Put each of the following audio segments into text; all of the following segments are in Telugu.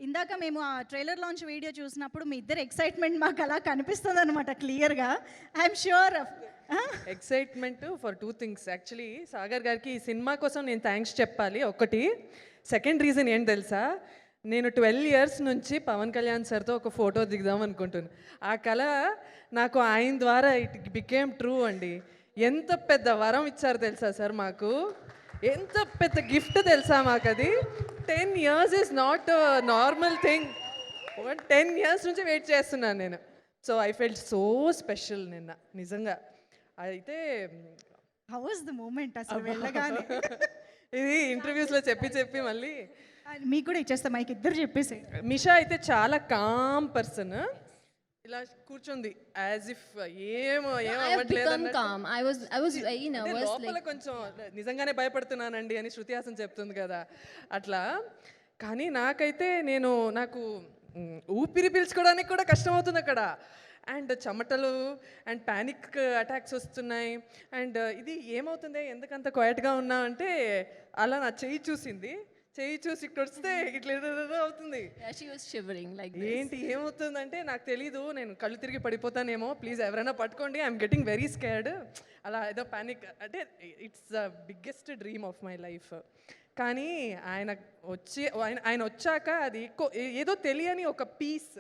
ఇందాక మేము ఆ ట్రైలర్ లాంచ్ వీడియో చూసినప్పుడు మీ ఇద్దరు ఎక్సైట్మెంట్ మాకు అలా కనిపిస్తుంది అనమాట క్లియర్గా. I'm sure excitement for 2 things. Actually Sagar గారికి ఈ సినిమా కోసం నేను థ్యాంక్స్ చెప్పాలి. ఒకటి, సెకండ్ రీజన్ ఏంటి తెలుసా, నేను 12 ఇయర్స్ నుంచి పవన్ కళ్యాణ్ సార్తో ఒక ఫోటో దిగుదాం అనుకుంటున్నాను. ఆ కళ నాకు ఆయన ద్వారా ఇట్ బికేమ్ ట్రూ అండి. ఎంత పెద్ద వరం ఇచ్చారు తెలుసా సార్ మాకు, ఎంత పెద్ద గిఫ్ట్ తెలుసా మాకు అది. 10 years is not normal thing. 10 years నుంచి వెయిట్ చేస్తున్నాను నేను. So I felt so special నిన్న నిజంగా. అయితే హౌ వాస్ ద మూమెంట్ అసలు వెళ్ళగానే? ఇది ఇంటర్వ్యూస్లో చెప్పి మళ్ళీ మీకు కూడా ఇచ్చేస్తా మైక్, ఇద్దరు చెప్పేసి. మిషా అయితే చాలా కామ్ పర్సన్, ఇలా కూర్చుంది యాజ్ ఇఫ్ ఏమో లోపల కొంచెం నిజంగానే భయపడుతున్నానండి అని శృతి హాసన్ చెప్తుంది కదా అట్లా. కానీ నాకైతే నాకు ఊపిరి పీల్చుకోవడానికి కూడా కష్టమవుతుంది అక్కడ. అండ్ చెమటలు అండ్ ప్యానిక్ అటాక్స్ వస్తున్నాయి. అండ్ ఇది ఏమవుతుంది, ఎందుకంత క్వైట్గా ఉన్నా అంటే అలా నా చెయ్యి చూసి ఇక్కడ వస్తే ఇట్లా అవుతుంది. ఏంటి ఏమవుతుందంటే నాకు తెలీదు, నేను కళ్ళు తిరిగి పడిపోతానేమో, ప్లీజ్ ఎవరైనా పట్టుకోండి, ఐఎమ్ గెటింగ్ వెరీ స్కేర్డ్. అలా ఏదో ప్యానిక్ అంటే it's the biggest dream of my life. కానీ ఆయన వచ్చాక అది ఏదో తెలియని ఒక పీస్,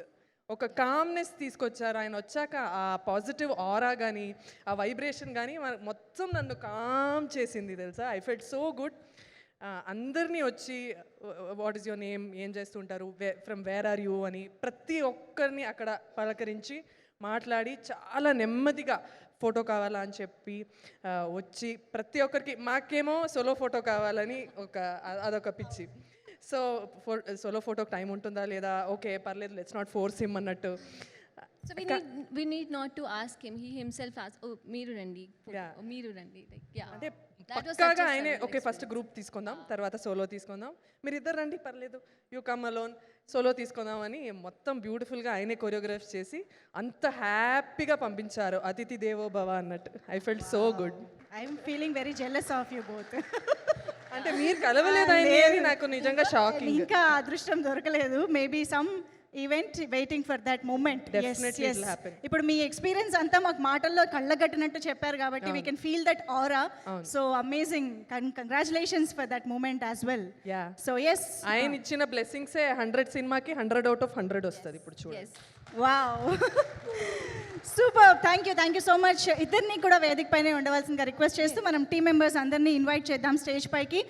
ఒక కామ్నెస్ తీసుకొచ్చారు ఆయన వచ్చాక. ఆ పాజిటివ్ ఆరా కానీ ఆ వైబ్రేషన్ కానీ మొత్తం నన్ను కామ్ చేసింది తెలుసా. I felt so good. అందరినీ వచ్చి వాట్ ఈస్ యువర్ నేమ్, ఏం చేస్తుంటారు, ఫ్రమ్ వేర్ ఆర్ యూ అని ప్రతి ఒక్కరిని అక్కడ పలకరించి మాట్లాడి చాలా నెమ్మదిగా ఫోటో కావాలా అని చెప్పి వచ్చి ప్రతి ఒక్కరికి, మాకేమో సోలో ఫోటో కావాలని అదొక పిచ్చి. సో సోలో ఫోటోకి టైం ఉంటుందా లేదా, ఓకే పర్లేదు, లెట్స్ నాట్ ఫోర్స్ హిమ్ అన్నట్టు. So we need not to ask him. He himself asked, oh, మీరు రండి. Like, yeah. అంటే పక్కాగా ఆయనే ఓకే ఫస్ట్ గ్రూప్ తీసుకుందాం, తర్వాత సోలో తీసుకుందాం, మీరు ఇద్దరు రండి పర్లేదు, యూ కమ్ అలోన్, సోలో తీసుకుందాం అని మొత్తం బ్యూటిఫుల్గా ఆయనే కొరియోగ్రాఫ్ చేసి అంత హ్యాపీగా పంపించారు. అతిథి దేవో భవ అన్నట్టు. I felt so good. I'm feeling very jealous of you both. అంటే మీరు కలవలేదు అని నాకు నిజంగా షాకింగ్. ఇంకా అదృష్టం దొరకలేదు. Maybe some event waiting for that moment. ఇప్పుడు మీ ఎక్స్పీరియన్స్ అంతా మాకు మాటల్లో కళ్ళగట్టినట్టు చెప్పారు కాబట్టి we can feel that aura. So amazing, congratulations for that moment as well. So yes, ఆయన ఇచ్చిన బ్లెస్సింగ్సే 100 సినిమాకి 100 out of 100 వస్తుంది ఇప్పుడు చూడండి. Wow, super. Thank you so much. ఇద్దరిని కూడా వేదిక పైనే ఉండవలసిందిగా రిక్వెస్ట్ చేస్తూ మనం టీమ్ మెంబర్స్ అందరినీ ఇన్వైట్ చేద్దాం స్టేజ్ పైకి.